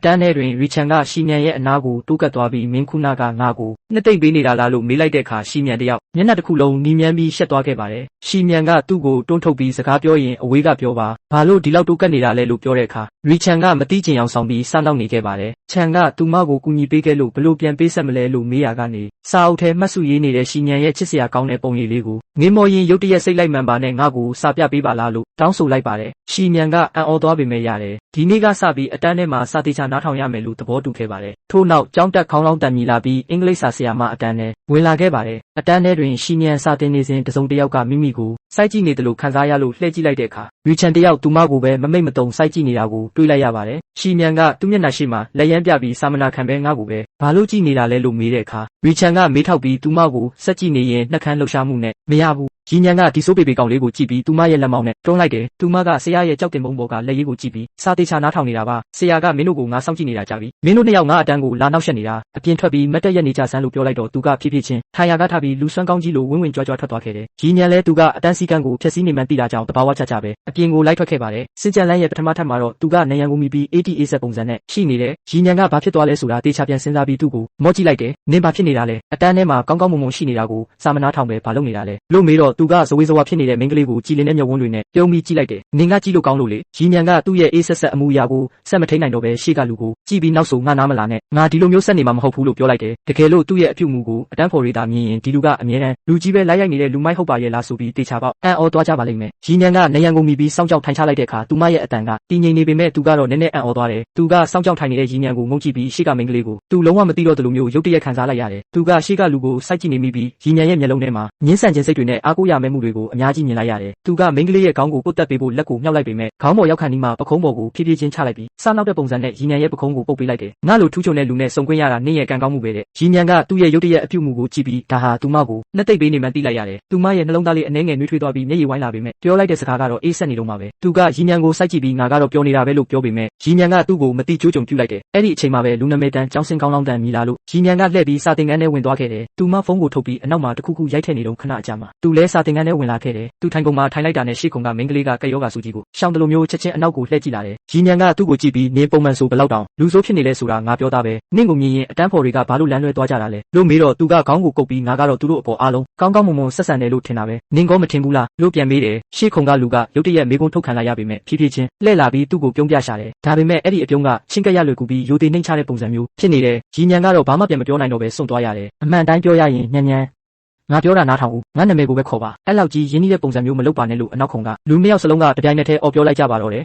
တန်းထဲတွင်ရီချန်ကရှီမြန်ရဲ့အနားကိုတိုးကပ်သွားပြီးမင်းခုနကငါ့ကိုနှစ်သိမ့်ပေးနေတာလားလို့မေးလိုက်တဲ့အခါရှီမြန်တယောက်မျက်နှာတစ်ခုလုံးနီးမြန်းပြီးရှက်သွားခဲ့ပါတယ်ရှီမြန်ကသူ့ကိုတွန်းထုတ်ပြီးစကားပြောရင်အဝေးကပြောပါဘာလို့ဒီလောက်တိုးကပ်နေတာလဲလို့ပြောတဲ့အခါရီချန်ကမတိကျင်အောင်ဆောင်ပြီးစားနောက်နေခဲ့ပါတယ်ချန်ကသူမကိုကူညီပေးခဲ့လို့ဘလို့ပြန်ပေးဆက်မလဲလို့မေးရာကနေစာအုပ်ထဲမှတ်စုရေးနေတဲ့ရှီမြန်ရဲ့ချစ်စရာကောင်းတဲ့ပုံရိပ်လေးကိုငင်းမော်ရင်ရုတ်တရက်စိတ်လိုက်မှန်ပါနဲ့ငါ့ကိုစာပြပေးပါလားလို့တောင်းဆိုလိုက်ပါတယ်ရှီမြန်ကအံ့ဩသွားပေမဲ့ရတယ်ဒီနေ့ကစပြီးအတန်းထဲမှာစာတေချာနားထောင်ရမယ်လို့သဘောတူခဲ့ပါတယ်ထို့နောက်ကျောင်းတက်ခေါင်းလောင်းတန်မြည်လာပြီးအင်္ဂလိပ်စာဆရာမအတန်းထဲဝင်လာခဲ့ပါတယ်အတန်းထဲတွင်ရှီမြန်စာသင်နေစဉ်တစုံတစ်ယောက်ကမိမိကိုစိုက်ကြည့်နေတယ်လို့ခံစားရလို့လှည့်ကြည့်လိုက်တဲ့အခါရီချန်တယောက်သူမကိုပဲမမိတ်မတုံစိုက်ကြည့်နေတာကိုတွေးလိုက်ရပါတယ်ရှီမြန်ကသူ့မျက်နှာရှိမှလက်ရမ်းပြပြီးစာမနာခံပဲငါ့ကိုပဲဘာလို့ကြည့်နေတာလဲလို့မေးတဲ့အခါရီချန်ကမေးထောက်ပြီးသူမကိုဆက်ကြည့်နေရင်နှက်ခမ်းလှုပ်ရှားမှုနဲ့မရဘူးရီညံကဒီဆိုးပေပေကောင်လေးကိုကြည့်ပြီးသူမရဲ့လက်မောင်းနဲ့တွန်းလိုက်တယ်သူမကဆရာရဲ့ကြောက်တင်ပုံပေါ်ကလက်ရည်ကိုကြည့်ပြီးစာတေချာနားထောင်နေတာပါဆရာကမင်းတို့ကိုငါစောင့်ကြည့်နေတာကြပြီမင်းတို့နှစ်ယောက်ငါအတန်းကိုလာနောက်ရှက်နေတာအပြင်ထွက်ပြီးမတ်တက်ရက်နေကြစမ်းလို့ပြောလိုက်တော့သူကဖြည်းဖြည်းချင်းထိုင်ရာကထပြီးလူစွမ်းကောင်းကြီးလိုဝင်းဝင်းကြွားကြွားထွက်သွားခဲ့တယ်ရီညံလဲသူကအတန်းစည်းကမ်းကိုဖျက်ဆီးနေမှန်းသိတာကြောင့်တဘာဝချချပဲအပြင်ကိုလိုက်ထွက်ခဲ့ပါတယ်စစ်ကြံလန်းရဲ့ပထမထပ်မှာတော့သူကနေရန်ကိုမိပြီး ATA ဆက်ပုံစံနဲ့ရှိနေတယ်ရီညံကဘာဖြစ်သွားလဲဆိုတာတေချာပြန်စဉ်းစားပြီးသူ့ကိုမော့ကြည့်လိုက်တယ်နင်ဘာဖြစ်နေတာလဲအတန်းထဲမှာကောင်းကောင်းမွန်မွန်ရှိနေတာကိုစာမနာထောင်ပဲဘာလုပ်နေတာလဲလို့မေးတော့သူကဇဝေဇဝါဖြစ်နေတဲ့မိန်းကလေးကိုကြည်လင်တဲ့မျက်ဝန်းတွေနဲ့ပြုံးပြီးကြည့်လိုက်တယ်နင်ကကြည့်လို့ကောင်းလို့လေရီညံကသူ့ရဲ့အေးဆက်ဆက်အမူအရာကိုဆက်မထိန်နိုင်တော့ပဲရှေ့ကလူကိုကြည့်ပြီးနောက်ဆိုငါနားမလာနဲ့ငါဒီလိုမျိုးဆက်နေမှာမဟုတ်ဘူးလို့ပြောလိုက်တယ်တကယ်လို့သူ့ရဲ့အပြုတ်မှုကိုအတန်းဖော်ရီတာမြင်ရင်ဒီလူကအမြဲတမ်းလူကြီးပဲလိုက်ရိုက်နေတဲ့လူမိုက်ဟုတ်ပါရဲ့လားဆိုပြီးတေချာပေါက်အံ့ဩသွားကြပါလိမ့်မယ်ရီညံကနေရန်ကိုမိပြီးစောင့်ကြောက်ထိုင်ချလိုက်တဲ့အခါသူမရဲ့အတန်ကတည်ငြိမ်နေပေမဲ့သူကတော့နည်းနည်းအံ့ဩသွားတယ်သူကစောင့်ကြောက်ထိုင်နေတဲ့ရီညံကိုငုံကြည့်ပြီးရှေ့ကမိန်းကလေးကိုသူလုံးဝမသိတော့တယ်လို့မျိုးရုတ်တရက်ခံစားလိုက်ရတယ်သူကရှေ့ကလူကိုစိုက်ကြည့်နေမိပြီးရီညံရဲ့မျက်လုံးထဲမှာငင်းဆန်ခြင်းစိတ်တွေနဲ့အားကိုးရမဲ့မှုတွေကိုအများကြီးမြင်လိုက်ရတယ်သူကမိန်းကလေးရဲ့ခေါင်းကိုပုတ်တက်ပေးဖို့လက်ကိုမြှောက်လိုက်ပေမဲ့ခေါင်းပေါ်ရောက်ခါနီးမှပခုံးပေါ်ကိုဖြည်းဖြည်းချင်းချလိုက်ပြီးစားနောက်တဲ့ပုံစံနဲ့ရီညံရဲ့ပခုံးကိုပုတ်ပေးလိုက်တယ်ငါလိုထူးချွန်တဲ့လူနဲ့စုံကွင်းရတာနင့်ရဲ့ကံကောင်းမှုပဲတဲ့ရီညံကသူ့ရဲ့ရုတ်တရက်အပြုတ်မှုကိုကြည့်ပြီးဒါဟာသူမကိုနှစ်သိပ်ပေးနေမှန်းသိလိုက်ရတယ်သူမရဲ့နှလုံးသားလေးအနှဲငယ်နှွေးထွေးသွားပြီးမျက်ရည်ဝိုင်းလာပေမဲ့ပြောလိုက်တဲ့စကားကတော့အေးဆက်နေတော့မှပဲသူကရီညံကိုစိုက်ကြည့်ပြီးငါကတော့ပြောနေတာပဲလို့ပြောပေမဲ့ရီညံကသူ့ကိုမတိကျိုးကြုံပြုလိုက်တယ်အဲ့ဒီအချိန်မှာပဲလူနာမည်တန်းကျောင်းစင်ကောင်းလောင်းတန်းမြည်လာလို့ရီညံကလှည့်ပြီးစာသင်ခန်းထဲဝင်သွားခဲ့တယ်သူမဖုန်းကိုထုတ်ပြီးအနောက်မှာတခုခုရိုက်ထည့်နေတော့ခဏအကြာမှာသူလဲစာသင်ခန်းထဲဝင်လာခဲ့တယ်သူထိုင်ကုန်မှာထိုင်လိုက်တာနဲ့ရှေ့ခုံကမိန်းကလေးကကက်ယောဂါစုကြီးကိုရှောင်းတလို့မျိုးချက်ချင်းအနောက်ကိုလှည့်ကြည့်လာတယ်ရီညံကသူ့ကိုကြည့်ပြီးနင်းပုံမှန်ဆိုဘယ်လောက်တောင်လူဆိုးဖြစ်နေလဲဆိုတာငါပြောသားပဲနင့်ကိုမြင်ရင်အတန်းဖော်တွေကဘာလို့လမ်းလွဲသွားကြတာလဲလို့မေးတော့သူကခေါင်းကိုကုတ်ပြီးငါကတော့သူတို့အပေါ်အားလုံးကောင်းကောင်းမွန်မွန်ဆက်ဆံတယ်လို့ထင်တာပဲနင်ကောမထင်ဘူးလားလို့ပြန်မေးတယ်ရှေ့ခုံကလူကရုတ်တရက်မေးခွန်းထုတ်ခံလိုက်ရပေမဲ့ဖြည်းဖြည်းချင်းလှည့်လာပြီးသူ့ကိုပြုံးပြရှာတယ်ဒါပေမဲ့အဲ့ဒီအပြုံးကချင်းကက်ရလွယ်ကူပြီးရိုသေနှိမ့်ချတဲ့ပုံစံမျိုးဖြစ်နေတယ်ရီညံကတော့ဘာမှပြန်မပြောနိုင်တော့ပဲစွန့်သွားရတယ်အမှန်တိုင်းပြောရရင်ညံငါပြောတာနားထောင်ဦးငါနာမည်ကိုပဲခေါ်ပါအဲ့လောက်ကြီးရင်းနှီးတဲ့ပုံစံမျိုးမလုပ်ပါနဲ့လို့အနောက်ခုံကလူနှစ်ယောက်စလုံးကတပြိုင်နက်တည်းအော်ပြောလိုက်ကြပါတော့တယ်